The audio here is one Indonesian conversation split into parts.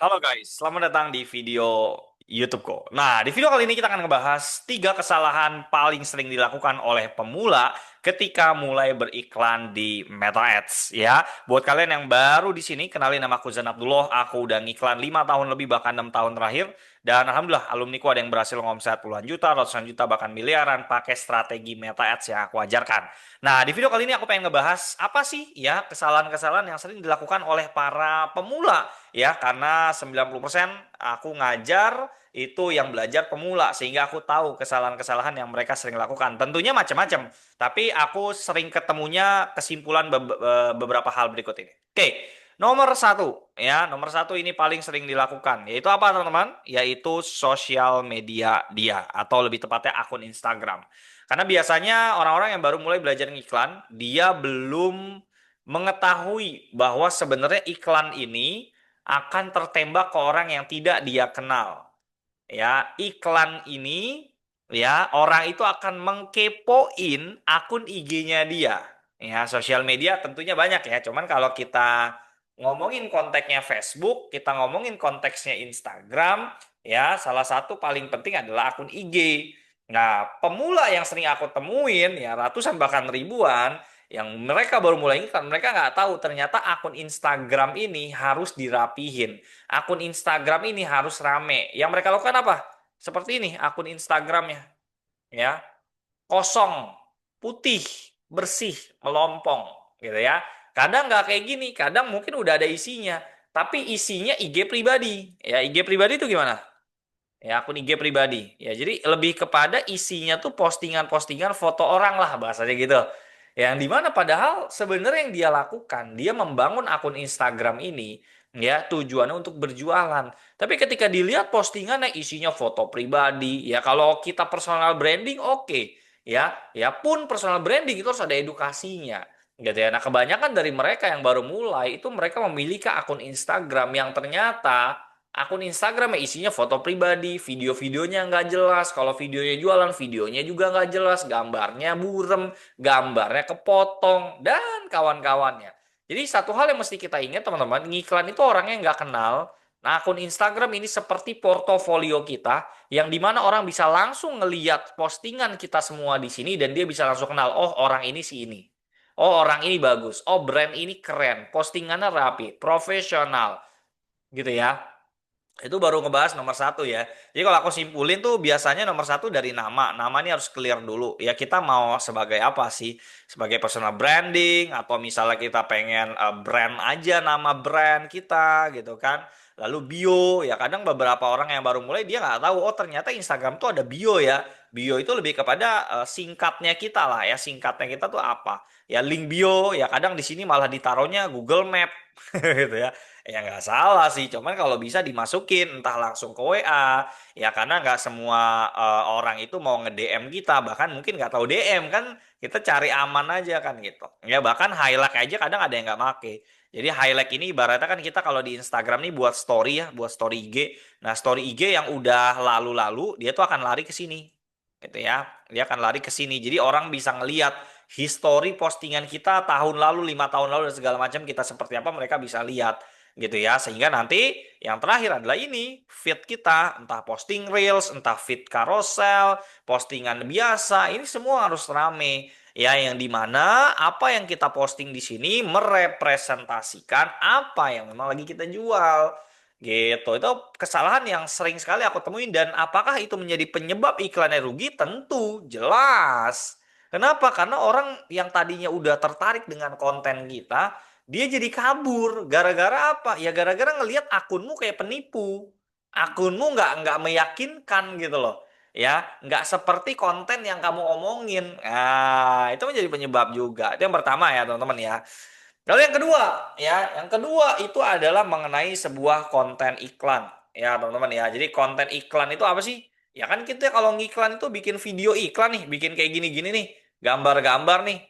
Halo guys, selamat datang di video YouTubeku. Nah, di video kali ini kita akan ngebahas 3 kesalahan paling sering dilakukan oleh pemula ketika mulai beriklan di Meta Ads. Ya, buat kalian yang baru di sini, kenalin nama aku Zan Abdullah. Aku udah ngiklan 5 tahun lebih, bahkan 6 tahun terakhir. Dan alhamdulillah, alumniku ada yang berhasil ngomset puluhan juta, ratusan juta, bahkan miliaran pakai strategi Meta Ads yang aku ajarkan. Nah, di video kali ini aku pengen ngebahas apa sih ya kesalahan-kesalahan yang sering dilakukan oleh para pemula ya, karena 90% aku ngajar itu yang belajar pemula sehingga aku tahu kesalahan-kesalahan yang mereka sering lakukan. Tentunya macam-macam, tapi aku sering ketemunya kesimpulan beberapa hal berikut ini. Oke, nomor satu ya, nomor satu ini paling sering dilakukan yaitu apa teman-teman? Yaitu sosial media dia atau lebih tepatnya akun Instagram. Karena biasanya orang-orang yang baru mulai belajar ngiklan, dia belum mengetahui bahwa sebenarnya iklan ini akan tertembak ke orang yang tidak dia kenal. Ya, iklan ini ya orang itu akan mengkepoin akun IG-nya dia. Ya, sosial media tentunya banyak ya. Cuman kalau kita ngomongin konteksnya Facebook, kita ngomongin konteksnya Instagram, ya salah satu paling penting adalah akun IG. Nah, pemula yang sering aku temuin ya ratusan bahkan ribuan yang mereka baru mulai iklan, mereka nggak tahu ternyata akun Instagram ini harus dirapihin. Akun Instagram ini harus rame. Yang mereka lakukan apa? Seperti ini akun Instagramnya, ya, kosong, putih, bersih, melompong, gitu ya. Kadang nggak kayak gini, kadang mungkin udah ada isinya, tapi isinya IG pribadi. Ya, IG pribadi itu gimana? Ya, akun IG pribadi. Ya, jadi lebih kepada isinya tuh postingan-postingan foto orang lah bahasanya gitu. Yang dimana padahal sebenarnya yang dia lakukan, dia membangun akun Instagram ini ya tujuannya untuk berjualan. Tapi ketika dilihat postingannya isinya foto pribadi, ya kalau kita personal branding oke. Ya pun personal branding itu harus ada edukasinya. Gitu ya. Nah, kebanyakan dari mereka yang baru mulai itu mereka memiliki akun Instagram yang ternyata akun Instagram ya isinya foto pribadi, video-videonya nggak jelas. Kalau videonya jualan, videonya juga nggak jelas. Gambarnya burem, gambarnya kepotong, dan kawan-kawannya. Jadi satu hal yang mesti kita ingat teman-teman, ngiklan itu orangnya nggak kenal. Nah, akun Instagram ini seperti portofolio kita, yang dimana orang bisa langsung ngeliat postingan kita semua di sini, dan dia bisa langsung kenal, oh orang ini si ini. Oh orang ini bagus, oh brand ini keren, postingannya rapi, profesional, gitu ya. Itu baru ngebahas nomor satu ya. Jadi kalau aku simpulin tuh biasanya nomor satu dari nama. Nama ini harus clear dulu. Ya kita mau sebagai apa sih? Sebagai personal branding atau misalnya kita pengen brand aja nama brand kita gitu kan. Lalu bio, ya kadang beberapa orang yang baru mulai dia nggak tahu. Oh ternyata Instagram tuh ada bio ya. Bio itu lebih kepada singkatnya kita lah ya. Singkatnya kita tuh apa? Ya link bio. Ya kadang di sini malah ditaruhnya Google Map gitu ya. Ya nggak salah sih, cuman kalau bisa dimasukin entah langsung ke WA, ya karena nggak semua orang itu mau nge-DM kita, bahkan mungkin nggak tahu DM kan, kita cari aman aja kan gitu. Ya bahkan highlight aja kadang ada yang nggak make. Jadi highlight ini ibaratnya kan kita kalau di Instagram nih buat story ya, buat story IG. Nah story IG yang udah lalu-lalu, dia tuh akan lari ke sini, gitu ya. Dia akan lari ke sini, jadi orang bisa ngelihat history postingan kita tahun lalu, 5 tahun lalu dan segala macam kita seperti apa mereka bisa lihat gitu ya, sehingga nanti yang terakhir adalah ini feed kita, entah posting reels, entah feed carousel, postingan biasa, ini semua harus rame ya, yang dimana apa yang kita posting di sini merepresentasikan apa yang memang lagi kita jual gitu. Itu kesalahan yang sering sekali aku temuin, dan apakah itu menjadi penyebab iklannya rugi? Tentu jelas. Kenapa? Karena orang yang tadinya udah tertarik dengan konten kita, dia jadi kabur. Gara-gara apa? Ya gara-gara ngelihat akunmu kayak penipu. Akunmu nggak meyakinkan gitu loh. Ya, nggak seperti konten yang kamu omongin. Nah, itu menjadi penyebab juga. Itu yang pertama ya, teman-teman ya. Lalu yang kedua, ya, yang kedua itu adalah mengenai sebuah konten iklan. Ya, teman-teman ya. Jadi konten iklan itu apa sih? Ya kan kita kalau ngiklan itu bikin video iklan nih, bikin kayak gini-gini nih, gambar-gambar nih,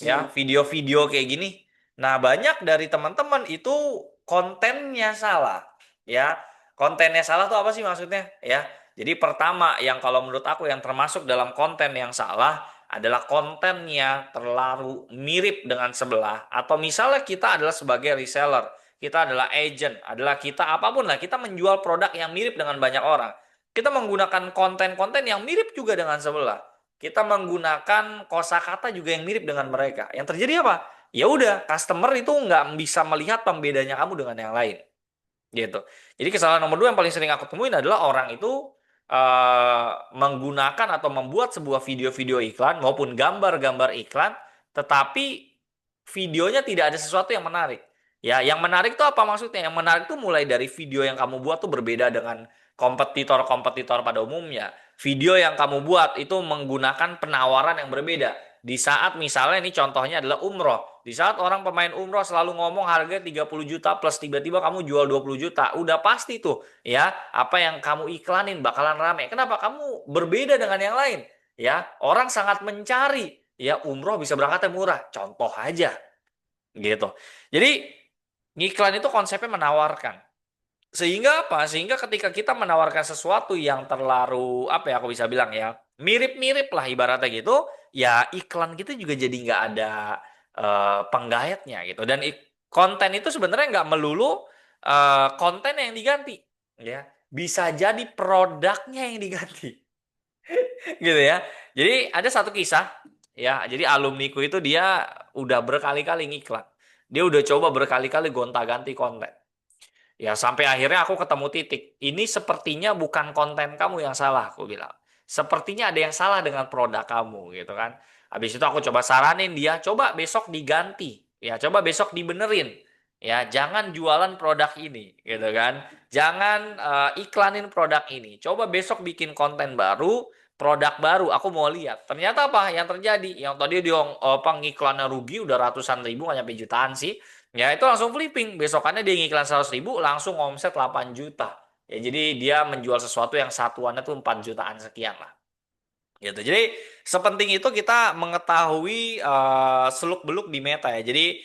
ya video-video kayak gini. Nah banyak dari teman-teman itu kontennya salah, ya kontennya salah tuh apa sih maksudnya ya. Jadi pertama yang kalau menurut aku yang termasuk dalam konten yang salah adalah kontennya terlalu mirip dengan sebelah, atau misalnya kita adalah sebagai reseller, kita adalah agent, adalah kita apapun lah, kita menjual produk yang mirip dengan banyak orang. Kita menggunakan konten-konten yang mirip juga dengan sebelah. Kita menggunakan kosakata juga yang mirip dengan mereka. Yang terjadi apa? Ya udah, customer itu nggak bisa melihat pembedanya kamu dengan yang lain gitu. Jadi kesalahan nomor dua yang paling sering aku temuin adalah orang itu menggunakan atau membuat sebuah video-video iklan maupun gambar-gambar iklan, tetapi videonya tidak ada sesuatu yang menarik. Ya, yang menarik itu apa maksudnya? Yang menarik itu mulai dari video yang kamu buat tuh berbeda dengan kompetitor-kompetitor pada umumnya. Video yang kamu buat itu menggunakan penawaran yang berbeda. Di saat misalnya ini contohnya adalah umroh. Di saat orang pemain umroh selalu ngomong harga 30 juta plus tiba-tiba kamu jual 20 juta. Udah pasti tuh ya apa yang kamu iklanin bakalan rame. Kenapa? Kamu berbeda dengan yang lain. Ya, orang sangat mencari ya umroh bisa berangkatnya murah. Contoh aja gitu. Jadi ngiklan itu konsepnya menawarkan. Sehingga apa? Sehingga ketika kita menawarkan sesuatu yang terlalu apa ya aku bisa bilang ya mirip-mirip lah ibaratnya gitu, ya iklan kita juga jadi nggak ada penggayatnya gitu. Dan konten itu sebenarnya nggak melulu konten yang diganti, ya bisa jadi produknya yang diganti, gitu ya. Jadi ada satu kisah ya. Jadi alumniku itu dia udah berkali-kali ngiklan. Dia udah coba berkali-kali gonta-ganti konten. Ya, sampai akhirnya aku ketemu titik. Ini sepertinya bukan konten kamu yang salah, aku bilang. Sepertinya ada yang salah dengan produk kamu, gitu kan. Habis itu aku coba saranin dia, coba besok diganti. Ya, coba besok dibenerin. Ya, jangan jualan produk ini, gitu kan. Jangan iklanin produk ini. Coba besok bikin konten baru, produk baru. Aku mau lihat. Ternyata apa yang terjadi? Yang tadi dia ngiklannya rugi udah ratusan ribu, nggak nyampe jutaan sih. Ya itu langsung flipping. Besokannya dia ngiklan 100 ribu langsung omset 8 juta. Ya jadi dia menjual sesuatu yang satuannya tuh 4 jutaan sekian lah. Gitu. Jadi sepenting itu kita mengetahui seluk-beluk di meta ya. Jadi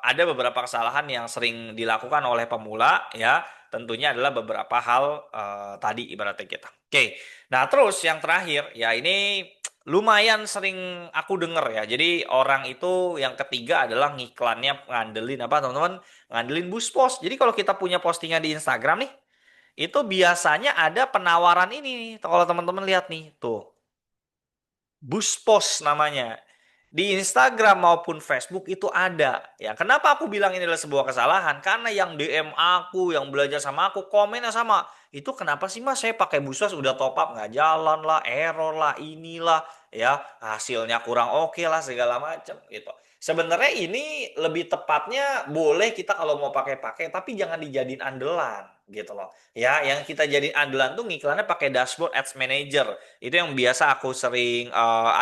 ada beberapa kesalahan yang sering dilakukan oleh pemula ya. Tentunya adalah beberapa hal tadi ibaratnya kita. Oke. Nah, terus yang terakhir ya ini lumayan sering aku denger ya. Jadi orang itu yang ketiga adalah ngiklannya ngandelin apa teman-teman? Ngandelin boost post. Jadi kalau kita punya postingan di Instagram nih, itu biasanya ada penawaran ini nih. Kalau teman-teman lihat nih, tuh. Boost post namanya. Di Instagram maupun Facebook itu ada. Ya, kenapa aku bilang ini adalah sebuah kesalahan? Karena yang DM aku, yang belajar sama aku, komennya sama. Itu kenapa sih Mas saya pakai Buswas udah top up nggak jalan lah, error lah, inilah, ya hasilnya kurang oke lah segala macam gitu. Sebenarnya ini lebih tepatnya boleh kita kalau mau pakai-pakai, tapi jangan dijadiin andalan gitu loh. Ya, yang kita jadiin andalan tuh ngiklannya pakai dashboard ads manager. Itu yang biasa aku sering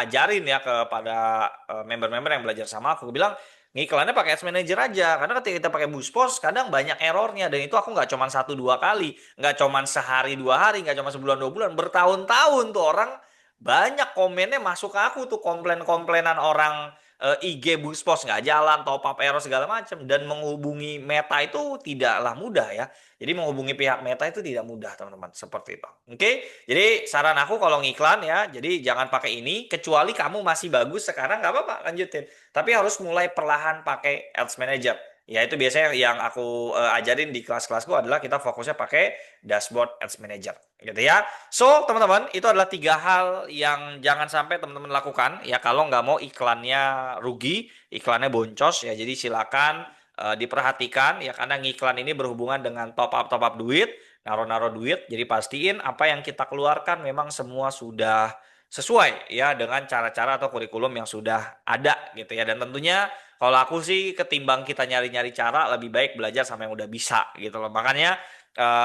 ajarin ya kepada member-member yang belajar sama aku. Aku bilang ngiklannya pakai ads manager aja karena ketika kita pakai boost post kadang banyak errornya dan itu aku nggak cuma satu dua kali, nggak cuma sehari dua hari, nggak cuma sebulan dua bulan, bertahun-tahun tuh orang banyak komennya masuk ke aku tuh komplain-komplainan orang IG boost post nggak jalan, top up error segala macam dan menghubungi Meta itu tidaklah mudah ya. Jadi menghubungi pihak Meta itu tidak mudah teman-teman seperti itu. Oke, jadi saran aku kalau ngiklan ya, jadi jangan pakai ini kecuali kamu masih bagus sekarang nggak apa-apa lanjutin. Tapi harus mulai perlahan pakai Ads Manager. Ya itu biasanya yang aku ajarin di kelas-kelasku adalah kita fokusnya pakai dashboard Ads Manager, gitu ya. So teman-teman itu adalah tiga hal yang jangan sampai teman-teman lakukan ya kalau nggak mau iklannya rugi, iklannya boncos ya. Jadi silakan diperhatikan ya karena ngiklan ini berhubungan dengan top up duit, naruh-naruh duit. Jadi pastiin apa yang kita keluarkan memang semua sudah sesuai ya dengan cara-cara atau kurikulum yang sudah ada gitu ya. Dan tentunya kalau aku sih ketimbang kita nyari-nyari cara lebih baik belajar sama yang udah bisa gitu loh. Makanya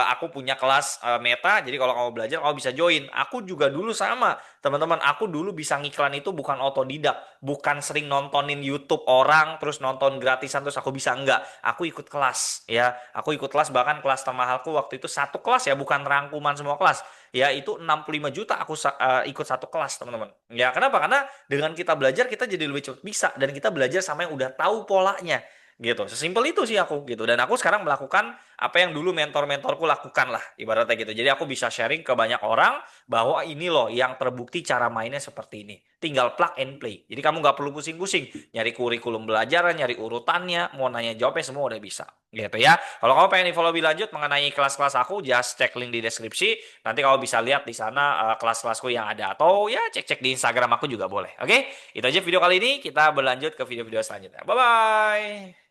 aku punya kelas Meta, jadi kalau kamu belajar kamu bisa join. Aku juga dulu sama, teman-teman. Aku dulu bisa ngiklan itu bukan otodidak, bukan sering nontonin YouTube orang terus nonton gratisan terus aku bisa enggak. Aku ikut kelas, ya. Aku ikut kelas bahkan kelas termahalku waktu itu satu kelas ya, bukan rangkuman semua kelas. Ya itu 65 juta aku ikut satu kelas, teman-teman. Ya kenapa? Karena dengan kita belajar kita jadi lebih cepat bisa dan kita belajar sama yang udah tahu polanya gitu. Sesimpel itu sih aku gitu. Dan aku sekarang melakukan apa yang dulu mentor-mentorku lakukan lah, ibaratnya gitu. Jadi aku bisa sharing ke banyak orang bahwa ini loh yang terbukti cara mainnya seperti ini. Tinggal plug and play. Jadi kamu nggak perlu pusing-pusing nyari kurikulum belajar, nyari urutannya, mau nanya jawabnya semua udah bisa. Gitu ya. Kalau kamu pengen info lebih lanjut mengenai kelas-kelas aku, just cek link di deskripsi. Nanti kamu bisa lihat di sana kelas-kelasku yang ada, atau ya cek-cek di Instagram aku juga boleh. Oke? Itu aja video kali ini. Kita berlanjut ke video-video selanjutnya. Bye bye.